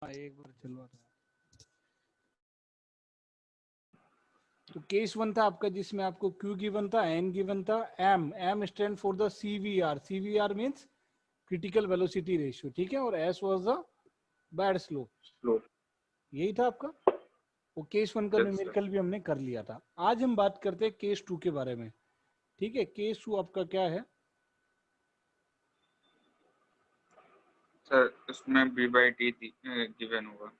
एक बार चलवा था। तो केस वन था आपका जिसमें आपको Q गिवन था, N गिवन था, M stand for the CVR means critical velocity ratio, ठीक है, और S was the bad slope. यही था आपका। वो केस वन का न्यूमेरिकल भी हमने कर लिया था। आज हम बात करते हैं केस टू के बारे में, ठीक है। केस टू आपका क्या है सर? उसमें b/t गिवन होगा।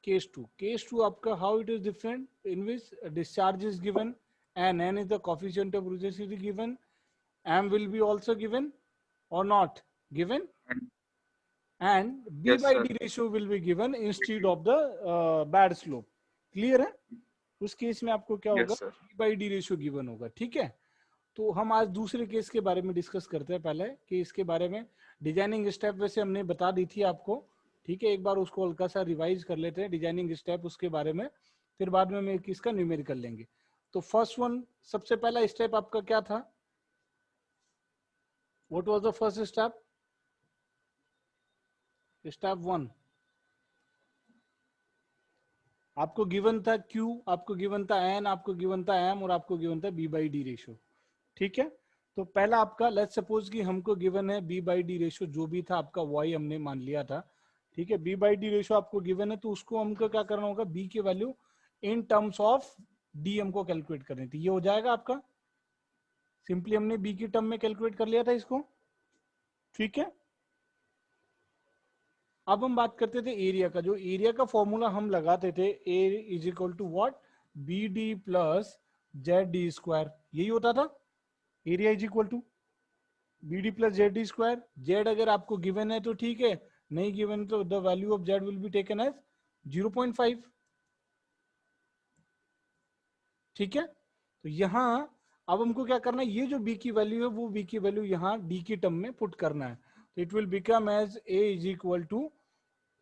केस टू आपका how it is different in which discharge is given and N is the coefficient of velocity given, M will be also given or not given, and B Yes, by sir. D ratio will be given instead of the bad slope. Clear है? उस case में आपको क्या होगा, Yes, sir. B by D ratio given होगा, ठीक है। तो हम आज दूसरे केस के बारे में डिस्कस करते हैं। पहले केस के बारे में डिजाइनिंग स्टेप वैसे हमने बता दी थी आपको, ठीक है। एक बार उसको हल्का सा रिवाइज कर लेते हैं डिजाइनिंग स्टेप उसके बारे में, फिर बाद में हम एक इसका न्यूमेरिकल लेंगे। तो फर्स्ट वन, सबसे पहला स्टेप आपका क्या था? What was the first step? Step one आपको गिवन था Q, आपको गिवन था N, आपको गिवन था M और आपको गिवन था B by D रेशियो, ठीक है। तो पहला आपका लेट्स सपोज कि हमको गिवन है B by D रेशियो, जो भी था आपका Y हमने मान लिया था, ठीक है। B by D रेशियो आपको गिवन है, तो उसको हमको क्या करना होगा, B की value in terms of D हमको कैलकुलेट करनी थी। ये हो जाएगा आपका, सिंपली हमने B की टर्म में कैलकुलेट कर लिया था इसको, ठीक है। अब हम बात करते थे एरिया का। जो एरिया का फॉर्मूला हम लगाते थे, A is equal to what, B D plus Z D square, यही होता था। Area is equal to B D plus Z D square. Z अगर आपको गिवन है तो ठीक है, नहीं गिवन तो the value of Z will be taken as 0.5, ठीक है। तो यहां अब हमको क्या करना है, ये जो बी की वैल्यू है वो बी की वैल्यू यहाँ डी की टर्म में पुट करना है। तो it will become as A is equal to,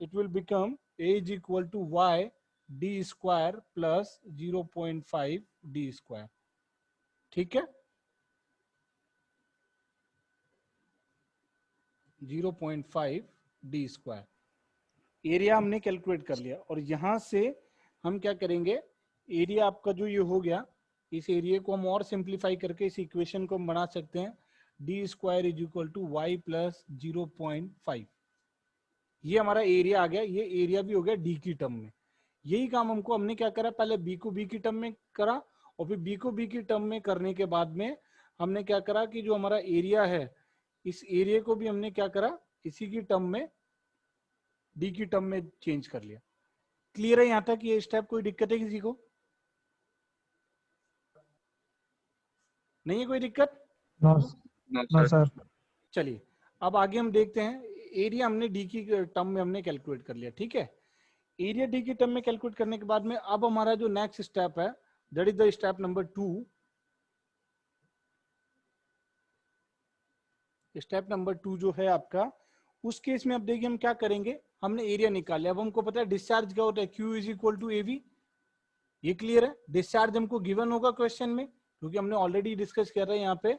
it will become a is equal to y d square plus 0.5 d square, ठीक है। 0.5 d स्क्वायर एरिया हमने कैलकुलेट कर लिया, और यहां से हम क्या करेंगे, एरिया आपका जो ये हो गया, इस एरिया को हम और सिंप्लीफाई करके इस इक्वेशन को हम बना सकते हैं, D square is equal to Y plus 0.5। ये हमारा एरिया आ गया, ये एरिया भी हो गया डी की टर्म में। यही काम हमने क्या करा, पहले बी को बी की टर्म में करा, और फिर बी को बी की टर्म में करने के बाद में हमने क्या करा कि जो हमारा एरिया है, इस एरिया को भी हमने क्या करा, इसी की टर्म में डी की टर्म में चेंज कर लिया। क्लियर है यहां तक ये स्टेप? कोई दिक्कत है किसी को? नहीं है कोई दिक्कत? No No, no sir. Sir. चलिए अब आगे हम देखते हैं। एरिया हमने डी की टर्म में हमने कैलकुलेट कर लिया, ठीक है। एरिया डी की टर्म में कैलकुलेट करने के बाद में अब हमारा जो नेक्स्ट स्टेप है, that is the step number 2। Step number 2 जो है आपका, उस केस में अब देखिए हम क्या करेंगे, हमने एरिया निकाल लिया। अब हमको पता है डिस्चार्ज क्या होता है, Q is equal to AV, ये क्लियर है। डिस्चार्ज हमको गिवन होगा क्वेश्चन में, क्योंकि हमने ऑलरेडी डिस्कस किया था यहाँ पे।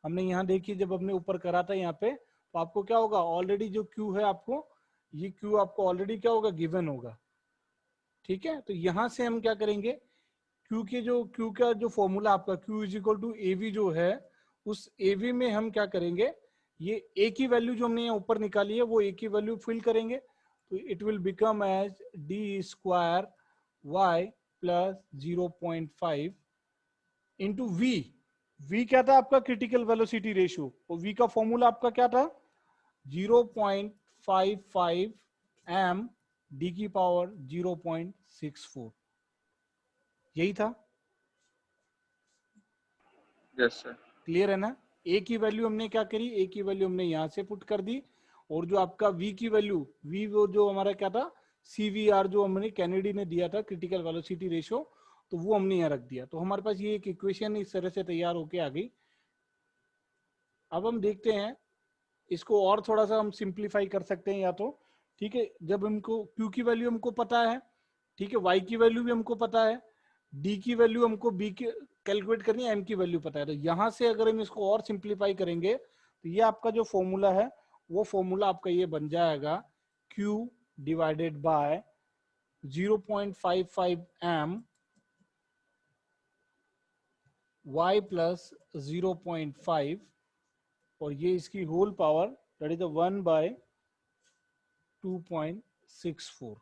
हमने यहाँ देखिए जब हमने ऊपर करा था यहाँ पे, तो आपको क्या होगा, ऑलरेडी जो Q है आपको, ये Q आपको ऑलरेडी क्या होगा, गिवन होगा, ठीक है। तो यहाँ से हम क्या करेंगे, Q का जो फॉर्मूला आपका Q is equal to AV जो है, उस AV में हम क्या करेंगे, ये A की वैल्यू जो हमने यहाँ ऊपर निकाली है वो A की वैल्यू फिल करेंगे। तो it will become as D square Y plus 0.5 into V. V क्या था आपका, क्रिटिकल वेलोसिटी रेशियो, और वी का फॉर्मूला आपका क्या था, 0.55 m डी की पावर 0.64, यही था। Yes, sir. क्लियर है ना? ए की वैल्यू हमने क्या करी, ए की वैल्यू हमने यहां से पुट कर दी, और जो आपका वी की वैल्यू, वी वो जो हमारा क्या था, CVR जो हमने कैनेडी ने दिया था, क्रिटिकल वेलोसिटी रेशियो, तो वो हमने यहाँ रख दिया। तो हमारे पास ये एक इक्वेशन इस तरह से तैयार होके आ गई। अब हम देखते हैं इसको और थोड़ा सा हम सिंप्लीफाई कर सकते हैं या तो, ठीक है। जब हमको Q की वैल्यू हमको पता है, ठीक है, Y की वैल्यू भी हमको पता है, D की वैल्यू हमको B की कैलकुलेट करनी है, M की वैल्यू पता है। तो यहां से अगर हम इसको और सिंप्लीफाई करेंगे तो ये आपका जो फॉर्मूला है वो फॉर्मूला आपका ये बन जाएगा, Q divided by 0.55 m y plus 0.5 और ये इसकी होल पावर दैट इज 1/2.64।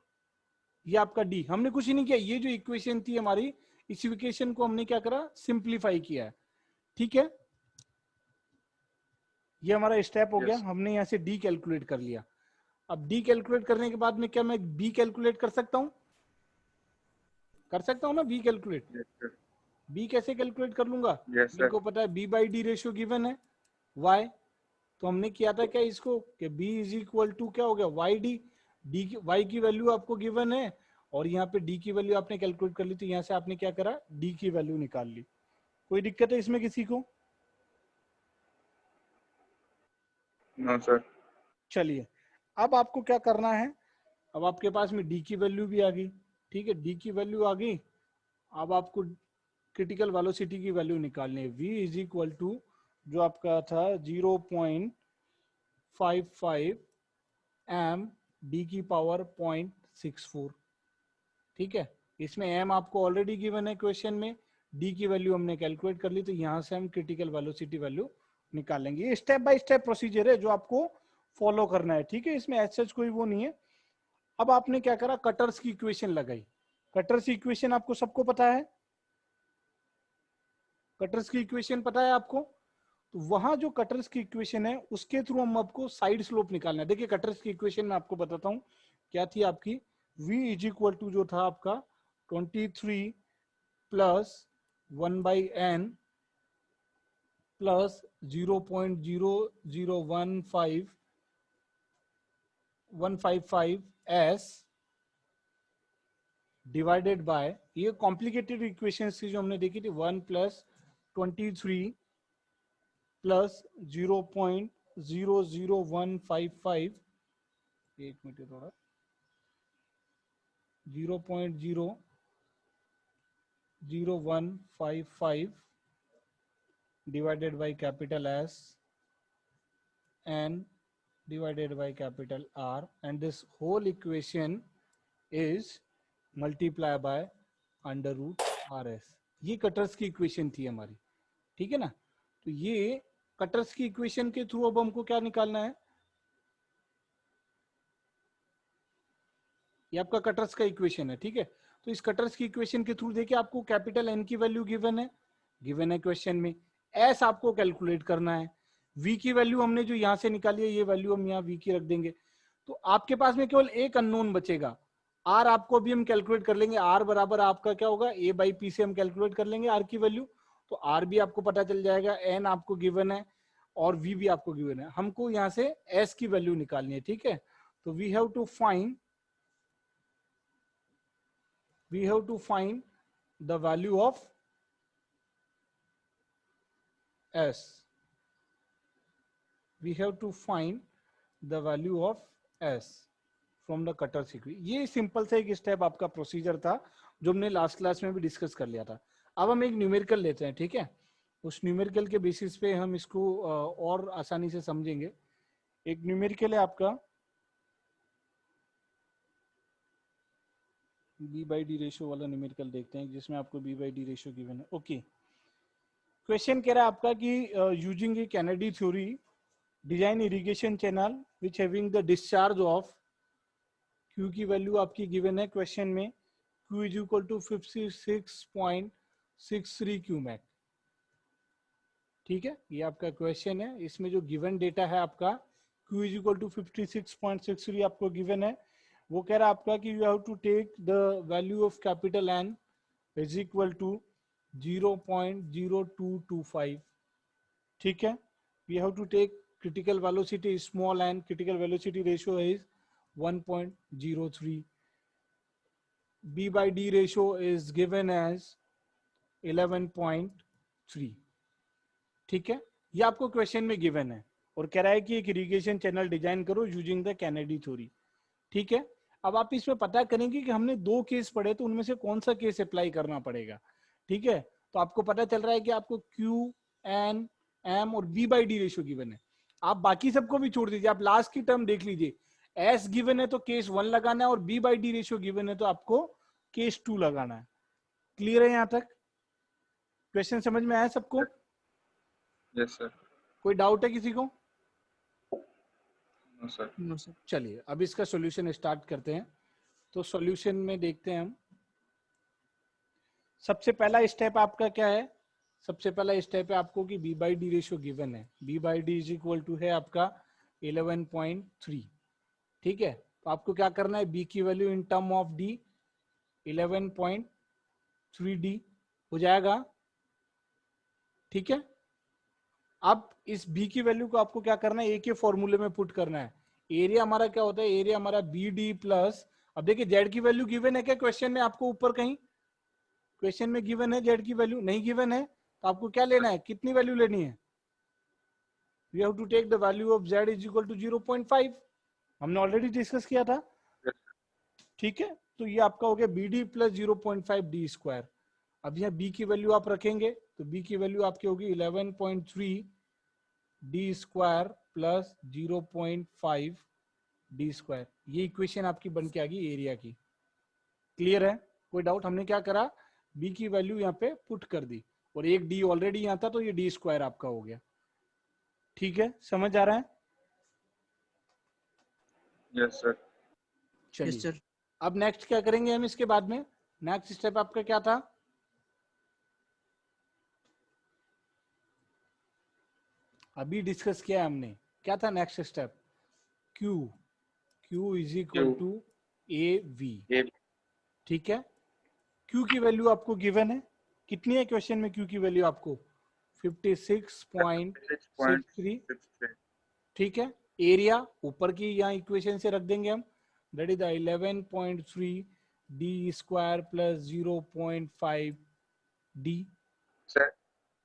ये आपका डी। हमने कुछ ही नहीं किया, ये जो इक्वेशन थी हमारी, इस इक्वेशन को हमने क्या करा, सिंप्लीफाई किया है। ठीक है, ये हमारा स्टेप हो गया। Yes. हमने यहाँ से डी कैलकुलेट कर लिया। अब डी कैलकुलेट करने के बाद में क्या मैं बी कैलकुलेट कर सकता हूं? कर सकता हूं ना B calculate? Yes, sir. B कैसे कैलकुलेट कर लूंगा? Yes, मेरे sir. को पता है B by D ratio given है वाई, तो हमने किया था क्या इसको कि b इज इक्वल टू क्या हो गया वाई डी। डी की वाई की वैल्यू आपको गिवन है और यहाँ पे d की वैल्यू आपने कैलकुलेट कर ली, तो यहाँ से आपने क्या करा, d की वैल्यू निकाल ली। कोई दिक्कत है इसमें किसी को? No, sir. चलिए, अब आपको क्या करना है, अब आपके पास में d की वैल्यू भी आ गई। ठीक है, d की वैल्यू आ गई। अब आपको क्रिटिकल वेलोसिटी की वैल्यू निकालनी है। v इज इक्वल टू जो आपका था 0.55 m d की पावर 0.64। ठीक है, इसमें m आपको ऑलरेडी गिवन है क्वेश्चन में, d की वैल्यू हमने कैलकुलेट कर ली, तो यहां से हम क्रिटिकल वेलोसिटी वैल्यू निकालेंगे। ये स्टेप बाय स्टेप प्रोसीजर है जो आपको फॉलो करना है। ठीक है, इसमें एज सच कोई वो नहीं है। अब आपने क्या करा, कटर्स की इक्वेशन लगाई। कटर्स की इक्वेशन आपको सबको पता है, कटर्स की इक्वेशन पता है आपको? तो वहां जो कटर्स की इक्वेशन है उसके थ्रू हम आपको साइड स्लोप निकालना है। देखिए कटर्स की इक्वेशन में आपको बताता हूं क्या थी आपकी। v इज इक्वल टू जो था आपका 23 plus 1/n plus 0.00155 s divided by, ये कॉम्प्लिकेटेड इक्वेशन थी जो हमने देखी थी, 1 प्लस 23 प्लस 0.00155, एक मिनट थोड़ा, 0.00155 divided by capital S and divided by capital R, and this whole equation is multiply by under root RS। ये कटर्स की इक्वेशन थी हमारी। ठीक है ना, तो ये कटर्स की इक्वेशन के थ्रू अब हमको क्या निकालना है, ये आपका कटर्स का इक्वेशन है। ठीक है, तो इस कटर्स की इक्वेशन के थ्रू देखिए आपको कैपिटल N की वैल्यू गिवन है क्वेश्चन में, S आपको कैलकुलेट करना है, V की वैल्यू हमने जो यहां से निकाली है ये वैल्यू हम यहाँ V की रख देंगे। तो आपके पास में केवल एक अननोन बचेगा, R आपको भी हम कैलकुलेट कर लेंगे। R बराबर आपका क्या होगा, A बाई P से हम कैलकुलेट कर लेंगे R की वैल्यू, तो R भी आपको पता चल जाएगा, N आपको गिवन है और V भी आपको गिवन है। हमको यहाँ से S की वैल्यू निकालनी है। ठीक है, तो we have to find the value of S. We have to find the value of S from the cutter sequence. ये सिंपल सा एक स्टेप आपका प्रोसीजर था जो हमने लास्ट क्लास में भी डिस्कस कर लिया था। अब हम एक न्यूमेरिकल लेते हैं। ठीक है, उस न्यूमेरिकल के बेसिस पे हम इसको और आसानी से समझेंगे। एक न्यूमेरिकल है आपका b बाई डी रेशियो वाला न्यूमेरिकल देखते हैं जिसमें आपको b by D ratio given है। ओके, क्वेश्चन कह रहा है आपका कि using A Kennedy theory design irrigation channel which having the discharge of Q की वैल्यू आपकी गिवन है क्वेश्चन में, Q is equal to 56.63 cumec. ठीक है, ये आपका क्वेश्चन है, इसमें जो गिवन डेटा है आपका Q इज इक्वल टू 56.63 आपको गिवन है। वो कह रहा है आपका कि you have to take the value of capital N is equal to 0.0225। ठीक है, we have to take critical velocity small n, critical velocity ratio is 1.03, b by d ratio is given as 11.3। ठीक है, ये आपको question में given है और कह रहा है कि एक इरिगेशन चैनल डिजाइन करो यूजिंग द कैनेडी थ्योरी। ठीक है, अब आप इसमें पता करेंगे कि हमने दो केस पढ़े तो उनमें से कौन सा केस अप्लाई करना पड़ेगा। ठीक है, तो आपको पता चल रहा है कि आपको Q, N, M और B by D ratio given है। आप बाकी सबको भी छोड़ दीजिए, आप लास्ट की टर्म देख लीजिए, एस गिवन है तो केस 1 लगाना है, और B by D ratio given है तो आपको केस 2 लगाना है। क्लियर है यहां तक? क्वेश्चन समझ में आया सबको? Yes sir. कोई डाउट है किसी को? No sir. No sir. चलिए अब इसका सॉल्यूशन स्टार्ट करते हैं। तो सॉल्यूशन में देखते हैं हम। सबसे पहला स्टेप आपका क्या है? सबसे पहला स्टेप है आपको कि B by D ratio given है। B by D is equal to है आपका 11.3। ठीक है, तो आपको क्या करना है, बी की value in term of D 11.3 D हो जाएगा। ठीक है, अब इस बी की वैल्यू को आपको क्या करना है, ए के फॉर्मूले में पुट करना है। एरिया हमारा क्या होता है, एरिया हमारा बी डी प्लस, अब देखिए जेड की वैल्यू गिवन है क्या क्वेश्चन में? आपको ऊपर कहीं क्वेश्चन में गिवन है जेड की वैल्यू? नहीं गिवन है, तो आपको क्या लेना है, कितनी वैल्यू लेनी है? We have to take the value of zed is equal to 0.5। हमने ऑलरेडी डिस्कस किया था। ठीक है, तो ये आपका हो गया b D plus 0.5 d square. अब यहाँ बी की वैल्यू आप रखेंगे तो बी की वैल्यू आपकी होगी 11.3 D square plus 0.5 d square. ये इक्वेशन आपकी बन के आ गई एरिया की। क्लियर है? कोई डाउट? हमने क्या करा, बी की वैल्यू यहाँ पे पुट कर दी, और एक डी ऑलरेडी यहाँ था तो ये डी स्क्वायर आपका हो गया। ठीक है, समझ आ रहा है? Yes sir. चलिए यस सर। अब नेक्स्ट क्या करेंगे हम इसके बाद में? नेक्स्ट स्टेप आपका क्या था? अभी डिस्कस किया है हमने, क्या था next step? Q, Q is equal to a v. ठीक है, Q की वैल्यू आपको गिवन है, कितनी है क्वेश्चन में Q की वैल्यू आपको? 56.63। ठीक है, एरिया ऊपर की यहाँ इक्वेशन से रख देंगे हम, that is 11.3 D square plus 0.5 D. Sir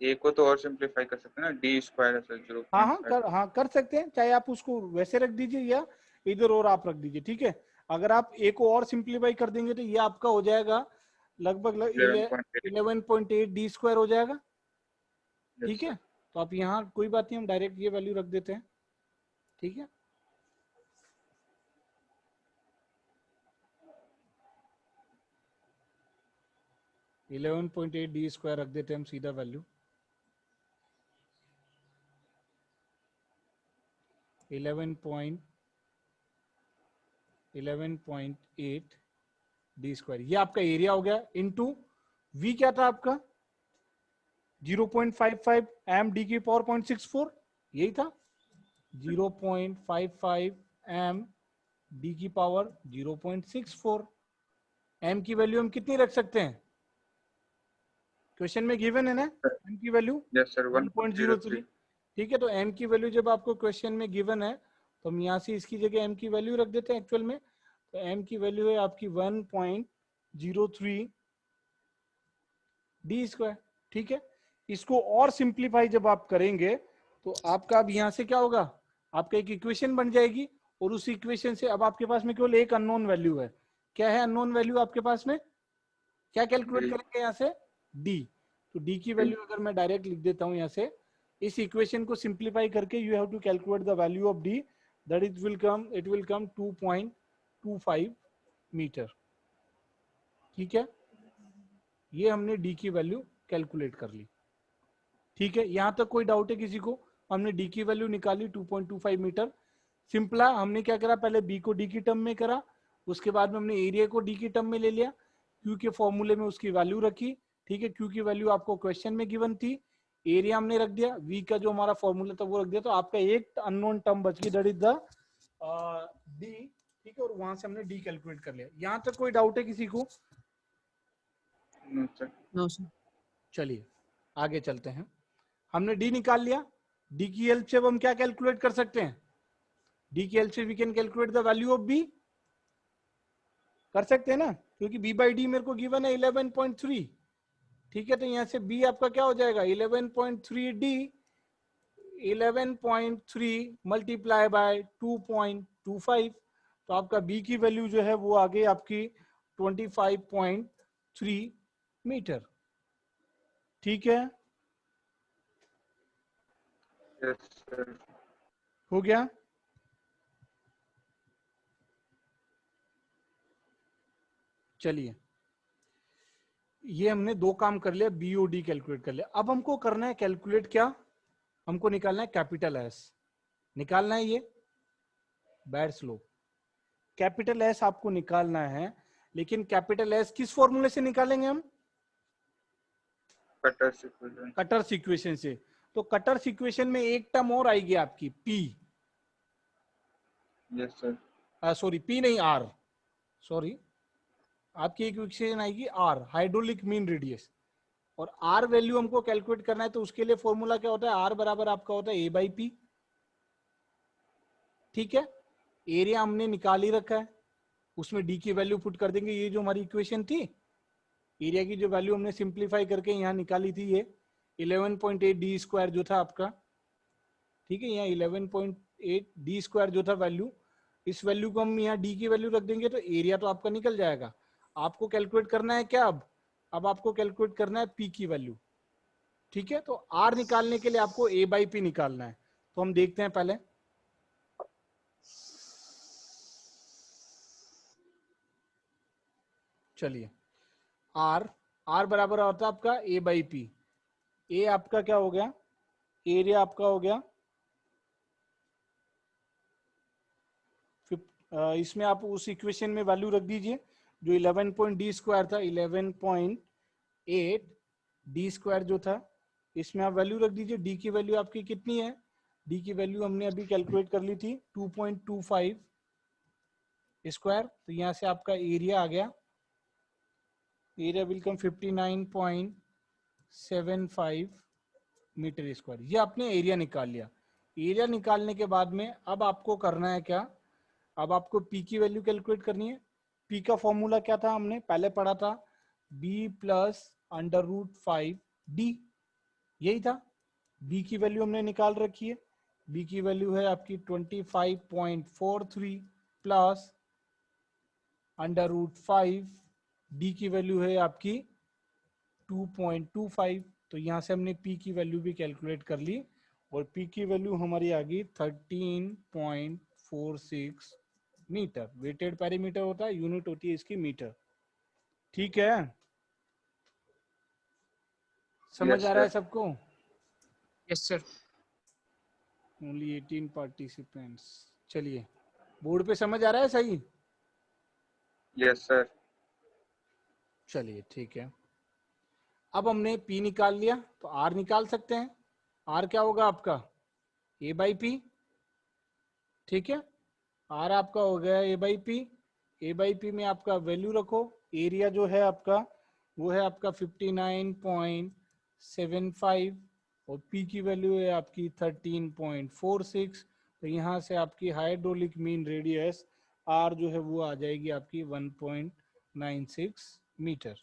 A को तो और सिंपलीफाई कर सकते हैं ना, डी स्क्वायर है सर 0.5। हाँ कर सकते हैं, चाहे आप उसको वैसे रख दीजिए या इधर और आप रख दीजिए। ठीक है, अगर आप ए को और सिंप्लीफाई कर देंगे तो ये आपका हो जाएगा लगभग 11.8 डी स्क्वायर हो जाएगा। ठीक है, तो आप यहाँ कोई बात नहीं, हम डायरेक्ट ये वैल्यू रख देते हैं। ठीक है, eleven point eight d square रख देते हैं हम सीधा वैल्यू। 11.8 डी स्क्वायर, ये आपका एरिया हो गया, इनटू वी क्या था आपका 0.55 एम डी की पावर 0.64, यही था 0.55 एम डी की पावर 0.64। एम की वैल्यू हम कितनी रख सकते हैं? क्वेश्चन में गिवन है ना एम की वैल्यू? Yes sir 1.03। ठीक है, तो एम की वैल्यू जब आपको क्वेश्चन में गिवन है तो हम यहाँ से इसकी जगह एम की वैल्यू रख देते हैं एक्चुअल में। तो एम की वैल्यू है आपकी 1.03 डी स्क्वायर। ठीक है, इसको और सिंप्लीफाई जब आप करेंगे तो आपका अब यहाँ से क्या होगा, आपका एक इक्वेशन बन जाएगी, और उस इक्वेशन से अब आपके पास में केवल एक अननोन वैल्यू है। क्या है अननोन वैल्यू आपके पास में? क्या कैलकुलेट करेंगे यहाँ से? डी। तो डी की वैल्यू अगर मैं डायरेक्ट लिख देता हूँ यहाँ से, इस इक्वेशन को सिंप्लीफाई करके you have to calculate the value of d, that it will come 2.25 metre. ठीक है, ये हमने डी की वैल्यू कैलकुलेट कर ली। ठीक है, यहां तक कोई डाउट है किसी को? हमने डी की वैल्यू निकाली 2.25 मीटर। सिंपला हमने क्या करा, पहले बी को डी की टर्म में करा, उसके बाद में हमने एरिया को डी की टर्म में ले लिया, क्यू के फॉर्मूले में उसकी वैल्यू रखी। ठीक है, क्यू की वैल्यू आपको क्वेश्चन में गिवन थी, एरिया हमने रख दिया, वी का जो हमारा फॉर्मूला था वो रख दिया, तो आपका एक अननोन टर्म बच गई, दैट इज द डी। ठीक है, और वहां से हमने डी कैलकुलेट कर लिया। यहां तक कोई डाउट है किसी को? No sir. चलिए आगे चलते हैं। हमने डी निकाल लिया, डी की हेल्प से अब हम क्या कैलकुलेट कर सकते हैं? डी की हेल्प से we can calculate the value of b, कर सकते हैं ना, क्योंकि बी बाई डी मेरे को गिवन है 11.3। ठीक है, तो यहां से बी आपका क्या हो जाएगा 11.3 डी, 11.3 मल्टीप्लाई बाय 2.25, तो आपका बी की वैल्यू जो है वो आ गई आपकी 25.3 मीटर। ठीक है, यस सर। हो गया? चलिए, ये हमने दो काम कर लिया, बीओडी कैलकुलेट कर लिया। अब हमको करना है कैलकुलेट क्या, हमको निकालना है कैपिटल एस, निकालना है ये बैड स्लोप। कैपिटल एस आपको निकालना है, लेकिन कैपिटल एस किस फॉर्मूले से निकालेंगे हम? कटर्स इक्वेशन से। तो कटर्स इक्वेशन में एक टर्म और आएगी आपकी P, yes sir, sorry P नहीं आर, सॉरी आपकी इक्वेशन आएगी आर, हाइड्रोलिक मीन रेडियस। और आर वैल्यू हमको कैलकुलेट करना है, तो उसके लिए फॉर्मूला क्या होता है, आर बराबर आपका होता है ए बाई पी। ठीक है, एरिया हमने निकाल ही रखा है, उसमें डी की वैल्यू पुट कर देंगे। ये जो हमारी इक्वेशन थी, एरिया की जो वैल्यू हमने सिंप्लीफाई करके यहाँ निकाली थी, ये 11.8 डी स्क्वायर जो था आपका, ठीक है, यहाँ 11.8 डी स्क्वायर जो था वैल्यू, इस वैल्यू को हम यहाँ डी की वैल्यू रख देंगे तो एरिया तो आपका निकल जाएगा। आपको कैलकुलेट करना है क्या, अब आपको कैलकुलेट करना है पी की वैल्यू। ठीक है, तो आर निकालने के लिए आपको ए बाई पी निकालना है। तो हम देखते हैं पहले, चलिए आर बराबर होता है आपका ए बाई पी। ए आपका क्या हो गया, एरिया आपका हो गया, इसमें आप उस इक्वेशन में वैल्यू रख दीजिए जो 11 पॉइंट डी स्क्वायर था, 11.8 डी स्क्वायर जो था, इसमें आप वैल्यू रख दीजिए। डी की वैल्यू आपकी कितनी है, डी की वैल्यू हमने अभी कैलकुलेट कर ली थी 2.25 स्क्वायर। तो यहाँ से आपका एरिया आ गया, area will come 59.75 metre square. ये आपने एरिया निकाल लिया। एरिया निकालने के बाद में अब आपको करना है क्या, अब आपको पी की वैल्यू कैलकुलेट करनी है। पी का फॉर्मूला क्या था, हमने पहले पढ़ा था, b plus under root 5 d, यही था। बी की वैल्यू हमने निकाल रखी है, बी की वैल्यू है आपकी 25.43 प्लस अंडर रूट 5, डी की वैल्यू है आपकी 2.25। तो यहाँ से हमने पी की वैल्यू भी कैलकुलेट कर ली, और पी की वैल्यू हमारी आ गई 13.46 मीटर। वेटेड पेरीमीटर होता है, यूनिट होती है इसकी मीटर। ठीक है, समझ आ रहा है सबको? Yes sir. Only 18 participants. चलिए, बोर्ड पे समझ आ रहा है सही? Yes sir. चलिए ठीक है, अब हमने P निकाल लिया, तो R निकाल सकते हैं। R क्या होगा आपका, A बाई पी। ठीक है, R आपका हो गया A by P. A by P में आपका वैल्यू रखो, एरिया जो है आपका वो है आपका 59.75, और P की वैल्यू है आपकी 13.46। तो यहाँ से आपकी हाइड्रोलिक मीन रेडियस R जो है वो आ जाएगी आपकी 1.96 मीटर।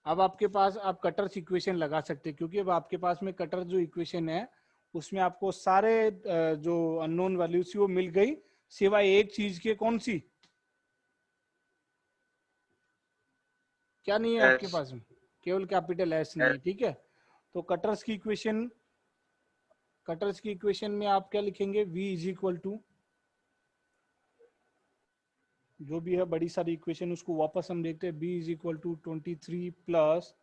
अब आपके पास आप कटर्स इक्वेशन लगा सकते हैं, क्योंकि अब आपके पास में कटर जो इक्वेशन है उसमें आपको सारे जो अननोन वैल्यूज थी वो मिल गई, सिवाय एक चीज के। कौन सी, क्या नहीं है आपके पास में? केवल कैपिटल एस नहीं है। ठीक है, तो कटर्स की इक्वेशन में आप क्या लिखेंगे, v इज इक्वल टू, जो भी है बड़ी सारी इक्वेशन उसको वापस हम देखते हैं, b is equal to 23 plus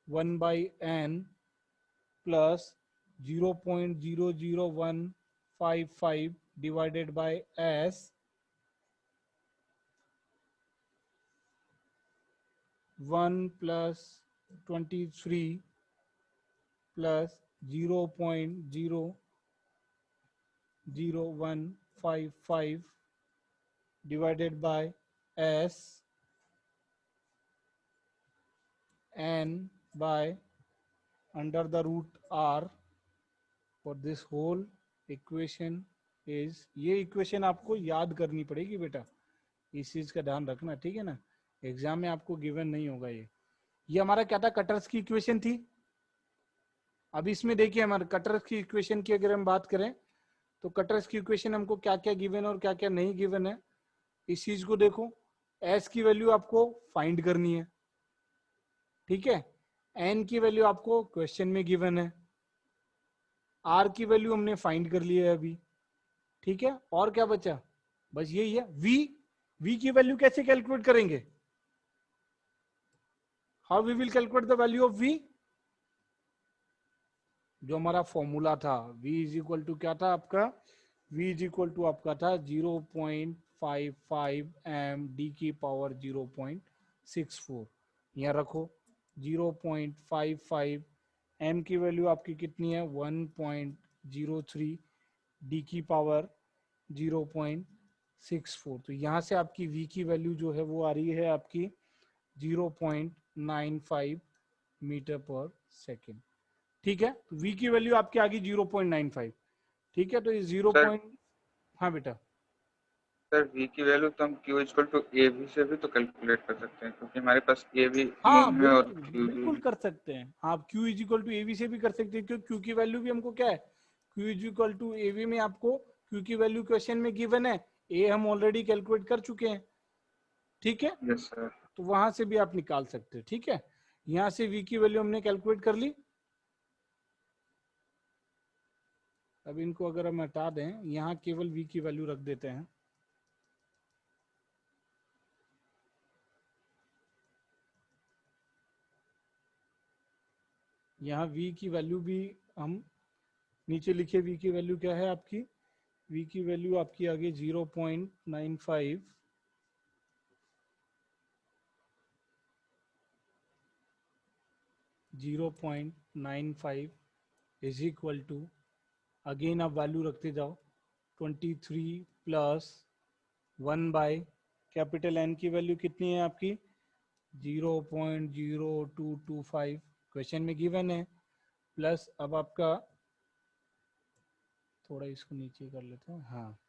1/n plus 0.00155 divided by s, 1 plus 23 plus 0.00155 divided by s n by under the root r for this whole equation is, ये इक्वेशन आपको याद करनी पड़ेगी बेटा, इस चीज का ध्यान रखना। ठीक है ना, एग्जाम में आपको गिवन नहीं होगा। ये हमारा क्या था, कटर्स की इक्वेशन थी। अब इसमें देखिए हमारे कटर्स की इक्वेशन की अगर हम बात करें, तो कटर्स की इक्वेशन हमको क्या क्या गिवन और क्या क्या नहीं गिवन है, इस चीज को देखो। एस की वैल्यू आपको फाइंड करनी है, ठीक है। एन की वैल्यू आपको क्वेश्चन में गिवन है, आर की वैल्यू हमने फाइंड कर ली है अभी, ठीक है। और क्या बचा, बस यही है। वी, v की वैल्यू कैसे कैलकुलेट करेंगे? How we will calculate the value of v? जो हमारा फॉर्मूला था, v इज इक्वल टू क्या था आपका? v इज इक्वल टू आपका था 0.55 m d की पावर 0.64। यहाँ रखो 0.55 m की वैल्यू आपकी कितनी है? 1.03 d की पावर 0.64। तो यहाँ से आपकी v की वैल्यू जो है वो आ रही है आपकी 0.95 मीटर पर सेकेंड। ठीक है, तो v की वैल्यू आपकी आ गई 0.95। ठीक है, तो ये 0 सर पॉइंट, हाँ बेटा। सर v की वैल्यू तो हम q इक्वल टू ए भी से भी तो कैलकुलेट कर सकते हैं, क्योंकि हमारे पास a भी हाँ नोन है और बिल्कुल q भी। बिल्कुल कर सकते हैं आप। q इज इक्वल टू एवी से भी कर सकते हैं, क्योंकि q की वैल्यू भी हमको क्या है? q इज इक्वल टू एवी में आपको q की वैल्यू क्वेश्चन में गिवन है, a हम ऑलरेडी कैलकुलेट कर चुके हैं। ठीक है, यस सर। तो वहां से भी आप निकाल सकते हैं। ठीक है, यहाँ से v की वैल्यू हमने कैलकुलेट कर ली। अब इनको अगर हम हटा दें, यहाँ केवल v की वैल्यू रख देते हैं। यहाँ v की वैल्यू भी हम नीचे लिखे, v की वैल्यू क्या है आपकी? v की वैल्यू आपकी आ गई 0.95 0.95 इज इक्वल टू, अगेन आप वैल्यू रखते जाओ, 23 प्लस 1 बाय कैपिटल एन की वैल्यू कितनी है आपकी? 0.0225 क्वेश्चन में गिवन है, प्लस अब आपका, थोड़ा इसको नीचे कर लेते हैं हाँ,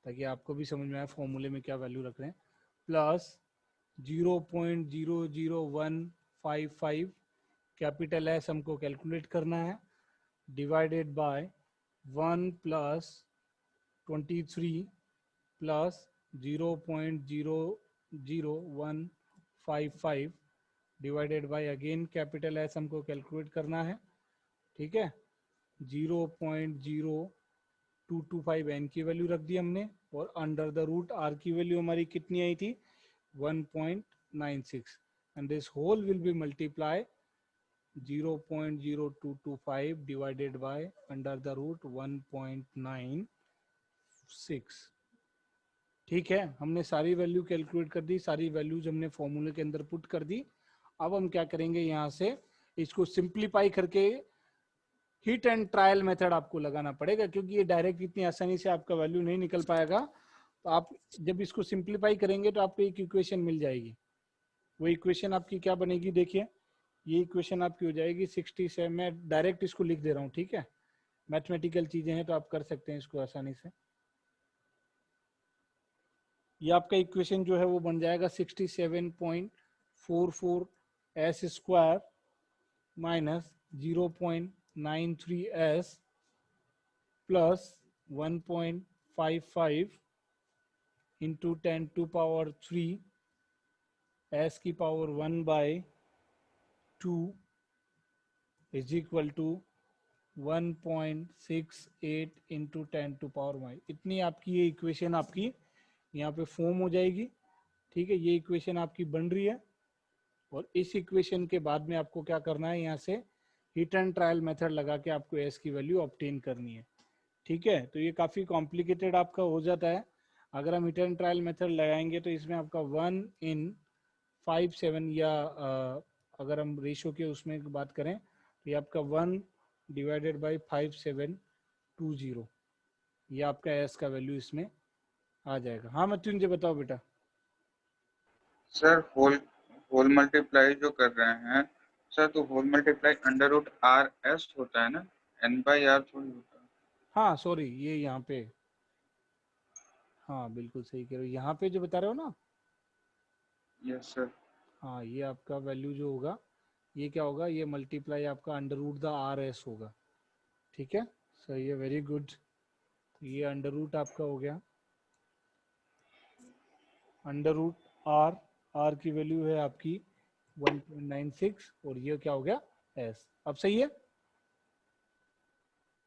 ताकि आपको भी समझ में आए फॉर्मूले में क्या वैल्यू रख रहे हैं, प्लस 0.00155 कैपिटल एस हमको कैलकुलेट करना है, divided by 1 plus 23 plus 0.00155 divided bye again capital S हमको कैलकुलेट करना है। ठीक है, 0.0225 एन की वैल्यू रख दी हमने, और अंडर द रूट आर की वैल्यू हमारी कितनी आई थी? 1.96, and this whole will be multiply 0.0225 divided by under the root 1.96। ठीक है, हमने सारी वैल्यू कैलकुलेट कर दी, सारी वैल्यूज हमने फॉर्मूले के अंदर पुट कर दी। अब हम क्या करेंगे, यहाँ से इसको सिंप्लीफाई करके हिट एंड ट्रायल मेथड आपको लगाना पड़ेगा, क्योंकि ये डायरेक्ट इतनी आसानी से आपका वैल्यू नहीं निकल पाएगा। तो आप जब इसको सिंप्लीफाई करेंगे तो आपको एक इक्वेशन मिल जाएगी। वो इक्वेशन आपकी क्या बनेगी? देखिए, ये इक्वेशन आपकी हो जाएगी 67। मैं डायरेक्ट इसको लिख दे रहा हूँ। ठीक है, मैथमेटिकल चीजें हैं तो आप कर सकते हैं इसको आसानी से। ये आपका इक्वेशन जो है वो बन जाएगा 67.44 S square minus 0.93 S plus 1.55 into 10 to power 3 S की power 1/2 is equal to 1.68 into 10 to power माइ। इतनी आपकी ये इक्वेशन आपकी यहाँ पे फॉर्म हो जाएगी। ठीक है, ये इक्वेशन आपकी बन रही है, और इस इक्वेशन के बाद में आपको क्या करना है, यहाँ से हिट एंड ट्रायल मेथड लगा के आपको एस की वैल्यू ऑब्टेन करनी है। ठीक है, तो ये काफी कॉम्प्लिकेटेड आपका हो जाता है। अगर हम हिट एंड ट्रायल मेथड लगाएंगे तो इसमें आपका 1/57 या अगर हम रेशो के उसमें बात करें तो ये आपका 1 डिवाइडेड बाई 5720, ये आपका एस का वैल्यू इसमें आ जाएगा। हाँ मृत्युंजय बताओ बेटा। सर होल होल मल्टीप्लाई जो कर रहे हैं सर, तो whole multiply under root r s होता है ना, एन बाई आर थोड़ी होता है। हाँ सॉरी, ये यहाँ पे, हाँ बिल्कुल सही कह रहे हो, यहाँ पे जो बता रहे हो ना, यस सर। हाँ ये आपका वैल्यू जो होगा ये क्या होगा, ये मल्टीप्लाई आपका under root the r s होगा। ठीक है, सही है, वेरी गुड। तो ये अंडर रूट आपका हो गया अंडर रूट आर, आर की वैल्यू है आपकी 1.96, और ये क्या हो गया एस। अब सही है,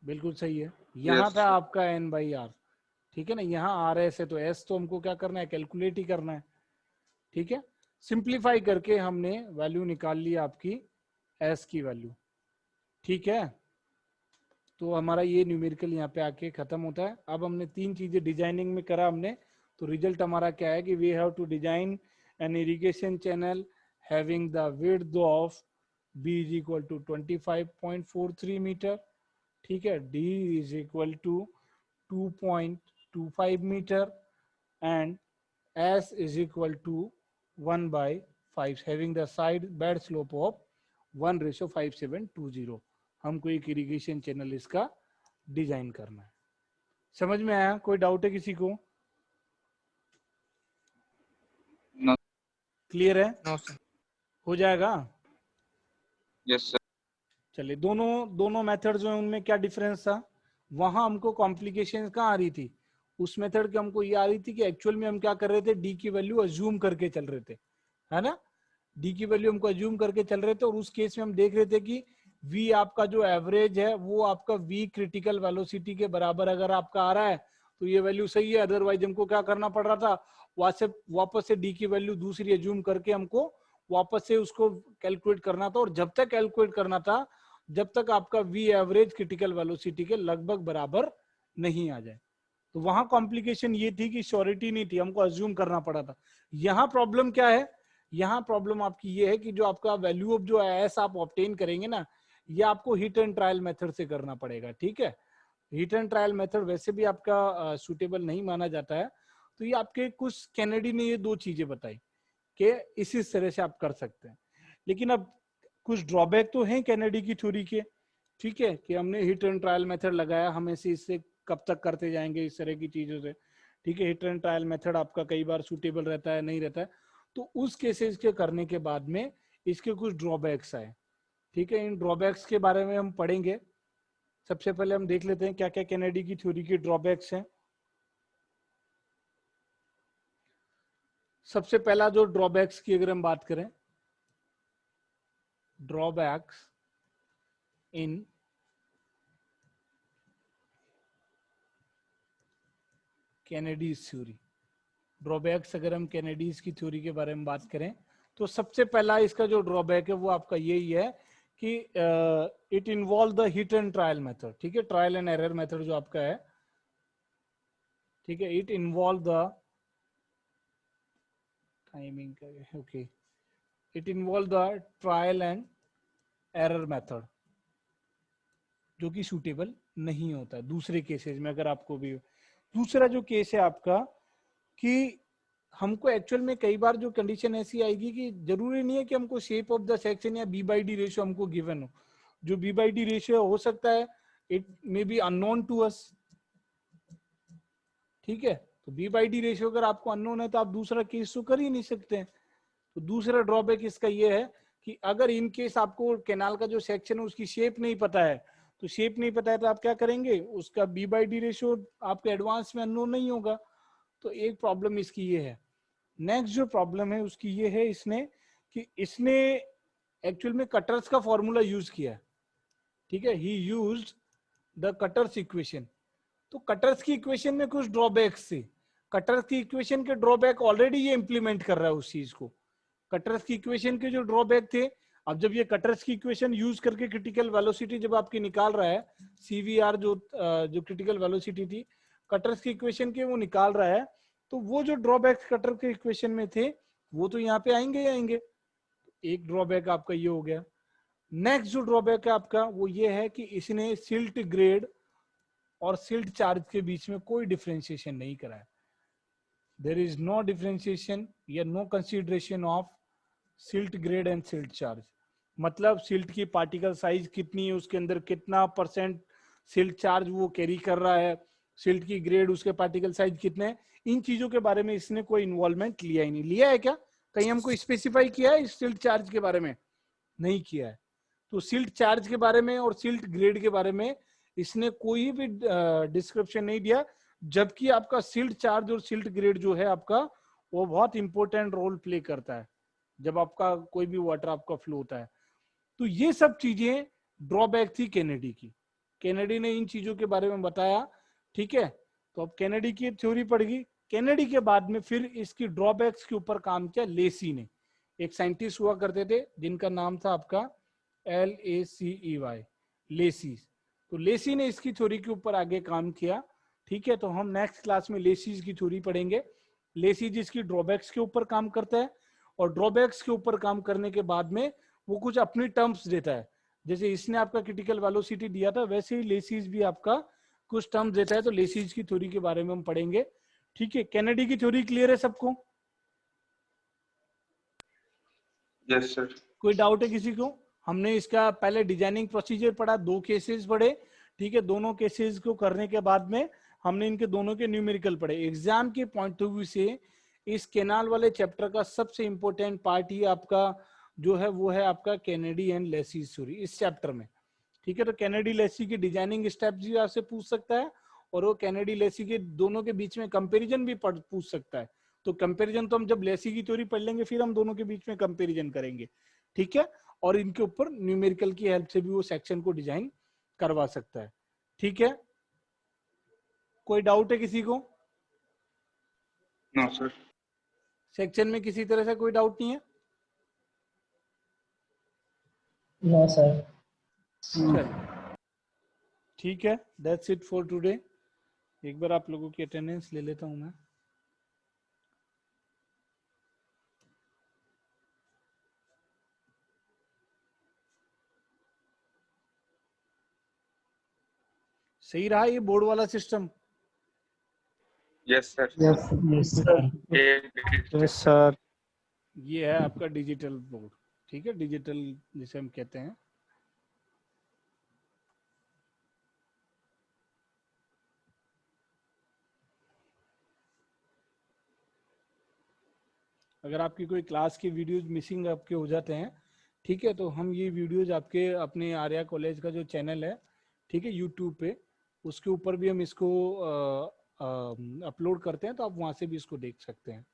बिल्कुल सही है। यहाँ यस था सर। आपका एन बाई आर, ठीक है ना, यहाँ आर एस है तो एस तो हमको क्या करना है, कैलकुलेट ही करना है। ठीक है, सिंप्लीफाई करके हमने वैल्यू निकाल ली आपकी एस की वैल्यू। ठीक है, तो हमारा ये न्यूमेरिकल यहाँ पे आके खत्म होता है। अब हमने तीन चीजें डिजाइनिंग में करा हमने, तो रिजल्ट हमारा क्या है कि we have to design an irrigation channel having the width of b is equal to 25.43 metre. ठीक है, d is equal to 2.25 metre and s is equal to 1/5 having the side bed slope of 1:5720। हमको एक irrigation channel इसका design करना है। समझ में आया? कोई डाउट है किसी को? No. क्लियर है? No sir. हो जाएगा? Yes sir. चलिए, दोनों मेथड जो है उनमें क्या डिफरेंस था? वहां हमको कॉम्प्लिकेशन कहाँ आ रही थी? उस मेथड की हमको ये आ रही थी कि एक्चुअल में हम क्या कर रहे थे, डी की वैल्यू अज्यूम करके चल रहे थे, है ना। डी की वैल्यू हमको अज्यूम करके चल रहे थे और उस केस में हम देख रहे थे कि वी आपका जो एवरेज है वो आपका वी क्रिटिकल वेलोसिटी के बराबर अगर आपका आ रहा है तो ये वैल्यू सही है, अदरवाइज हमको क्या करना पड़ रहा था, वापस से डी की वैल्यू दूसरी अज्यूम करके हमको वापस से उसको कैलकुलेट करना था। और जब तक कैलकुलेट करना था जब तक आपका वी एवरेज क्रिटिकल वेलोसिटी के लगभग बराबर नहीं आ जाए। तो वहां कॉम्प्लिकेशन ये थी कि श्योरिटी नहीं थी, हमको अज्यूम करना पड़ा था। यहाँ प्रॉब्लम क्या है, यहाँ प्रॉब्लम आपकी ये है कि जो आपका वैल्यू ऑफ जो एस आप ऑब्टेन करेंगे ना, ये आपको हिट एंड ट्रायल मेथड से करना पड़ेगा। ठीक है, हिट एंड ट्रायल मेथड वैसे भी आपका सुटेबल नहीं माना जाता है। तो ये आपके कुछ कैनेडी ने ये दो चीजें बताई कि इसी तरह से आप कर सकते हैं, लेकिन अब कुछ ड्रॉबैक तो हैं कैनेडी की थ्योरी के। ठीक है, कि हमने हिट एंड ट्रायल मेथड लगाया, हम ऐसे इससे कब तक करते जाएंगे इस तरह की चीजों से। ठीक है, हिट एंड ट्रायल मेथड आपका कई बार सूटेबल रहता है, नहीं रहता है, तो उस केसेस के करने के बाद में इसके कुछ ड्रॉबैक्स आए। ठीक है, इन ड्रॉबैक्स के बारे में हम पढ़ेंगे। सबसे पहले हम देख लेते हैं क्या क्या कैनेडी की थ्योरी के ड्रॉबैक्स हैं। सबसे पहला जो ड्रॉबैक्स की अगर हम बात करें, ड्रॉबैक्स इन कैनेडीज थ्योरी। ड्रॉबैक्स अगर हम कैनेडीज की थ्योरी के बारे में बात करें तो सबसे पहला इसका जो ड्रॉबैक है वो आपका यही है कि it involve the hit and trial method. ठीक है, ट्रायल एंड एरर मेथड जो आपका है, ठीक है, it involve the timing, okay, it involve the trial and error method जो कि सूटेबल नहीं होता है दूसरे केसेस में। अगर आपको भी दूसरा जो केस है आपका कि हमको एक्चुअल में कई बार जो कंडीशन ऐसी आएगी कि जरूरी नहीं है कि हमको शेप ऑफ द सेक्शन या b/d रेशियो हमको गिवन हो। जो b/d रेशियो हो सकता है it may be unknown to us. ठीक है, तो b/d रेशियो अगर आपको अननोन है तो आप दूसरा केस तो कर ही नहीं सकते हैं। तो दूसरा ड्रॉबैक इसका ये है कि अगर इन केस आपको कैनाल का जो सेक्शन है उसकी शेप नहीं पता है, तो शेप नहीं पता है तो आप क्या करेंगे, उसका b/d रेशियो आपके एडवांस में अननोन नहीं होगा। तो एक प्रॉब्लम इसकी ये है। नेक्स्ट जो प्रॉब्लम है उसकी ये है इसने एक्चुअल में कटर्स का फॉर्मूला यूज किया है। ठीक है, ही यूज्ड द कटर्स इक्वेशन। तो कटर्स की इक्वेशन में कुछ ड्रॉबैक्स थे। कटर्स की इक्वेशन के ड्रॉबैक ऑलरेडी ये इंप्लीमेंट कर रहा है उस चीज को। कटर्स की इक्वेशन के जो ड्रॉबैक थे, अब जब ये कटर्स की इक्वेशन यूज करके क्रिटिकल वेलोसिटी जब आपकी निकाल रहा है, सीवीआर जो क्रिटिकल वेलोसिटी थी कटर्स की इक्वेशन के वो निकाल रहा है, तो वो जो ड्रॉबैक्स कटर के इक्वेशन में थे वो तो यहाँ पे आएंगे ही आएंगे। एक ड्रॉबैक आपका ये हो गया। नेक्स्ट जो ड्रॉबैक है आपका वो ये है कि इसने सिल्ट ग्रेड और सिल्ट चार्ज के बीच में कोई डिफरेंशिएशन नहीं कराया। देयर इज नो डिफरेंशिएशन या no consideration of silt grade and silt charge. मतलब सिल्ट की पार्टिकल साइज कितनी है, उसके अंदर कितना % सिल्ट चार्ज वो कैरी कर रहा है, सिल्ट की ग्रेड, उसके पार्टिकल साइज कितने हैं, इन चीजों के बारे में इसने कोई इन्वॉल्वमेंट लिया ही नहीं। लिया है क्या? कहीं हमको स्पेसिफाई किया है इस सिल्ट चार्ज के बारे में? नहीं किया है। तो सिल्ट चार्ज के बारे में और सिल्ट ग्रेड के बारे में इसने कोई भी डिस्क्रिप्शन नहीं दिया, जबकि आपका सिल्ट चार्ज और सिल्ट ग्रेड जो है आपका वो बहुत इंपॉर्टेंट रोल प्ले करता है जब आपका कोई भी वाटर आपका फ्लो होता है। तो ये सब चीजें ड्रॉबैक थी कैनेडी की। कैनेडी ने इन चीजों के बारे में बताया। ठीक है, तो अब कैनेडी की थ्योरी पड़ गई। कैनेडी के बाद में फिर इसकी ड्रॉबैक्स के ऊपर काम किया लेसी ने। एक साइंटिस्ट हुआ करते थे जिनका नाम था आपका LACEY, लेसी। तो लेसी ने इसकी थ्योरी के ऊपर आगे काम किया। ठीक है, तो हम नेक्स्ट क्लास में लेसीज की थ्योरी पढ़ेंगे। लेसीज इसकी ड्रॉबैक्स के ऊपर काम करता है, और ड्रॉबैक्स के ऊपर काम करने के बाद में वो कुछ अपनी टर्म्स देता है। जैसे इसने आपका क्रिटिकल वेलोसिटी दिया था, वैसे ही लेसीज भी आपका कुछ टर्म्स देता है। तो लेसीज की थ्योरी के बारे में हम पढ़ेंगे। ठीक है, कैनेडी की थ्योरी क्लियर है सबको? Yes sir. कोई डाउट है किसी को? हमने इसका पहले डिजाइनिंग प्रोसीजर पढ़ा, 2 केसेस पढ़े। ठीक है, दोनों केसेस को करने के बाद में हमने इनके दोनों के न्यूमेरिकल पढ़े। एग्जाम के पॉइंट ऑफ व्यू से इस केनाल वाले चैप्टर का सबसे इंपॉर्टेंट पार्ट ही आपका जो है वो है आपका कैनेडी एंड लेसी थ्योरी इस चैप्टर में। ठीक है, तो कैनेडी लेसी की डिजाइनिंग स्टेप्स भी आपसे पूछ सकता है, और वो कैनेडी लेसी के दोनों के बीच में कंपैरिजन भी पूछ सकता है। तो कंपैरिजन तो हम जब लेसी की थ्योरी पढ़ लेंगे फिर हम दोनों के बीच में कंपैरिजन करेंगे। ठीक है, और इनके ऊपर न्यूमेरिकल की हेल्प से भी वो सेक्शन को डिजाइन करवा सकता है। ठीक है, कोई डाउट है किसी को? No sir. सेक्शन में किसी तरह से कोई डाउट नहीं है? No sir. चलिए ठीक है, दैट्स इट फॉर टुडे। एक बार आप लोगों की अटेंडेंस ले लेता हूं मैं। सही रहा ये बोर्ड वाला system? Yes sir. Yes sir. Yes sir. ये है आपका डिजिटल बोर्ड। ठीक है, डिजिटल जिसे हम कहते हैं। अगर आपकी कोई क्लास की वीडियोज मिसिंग आपके हो जाते हैं, ठीक है, तो हम ये वीडियोज आपके अपने आर्या कॉलेज का जो चैनल है, ठीक है, यूट्यूब पे, उसके ऊपर भी हम इसको अपलोड करते हैं, तो आप वहां से भी इसको देख सकते हैं।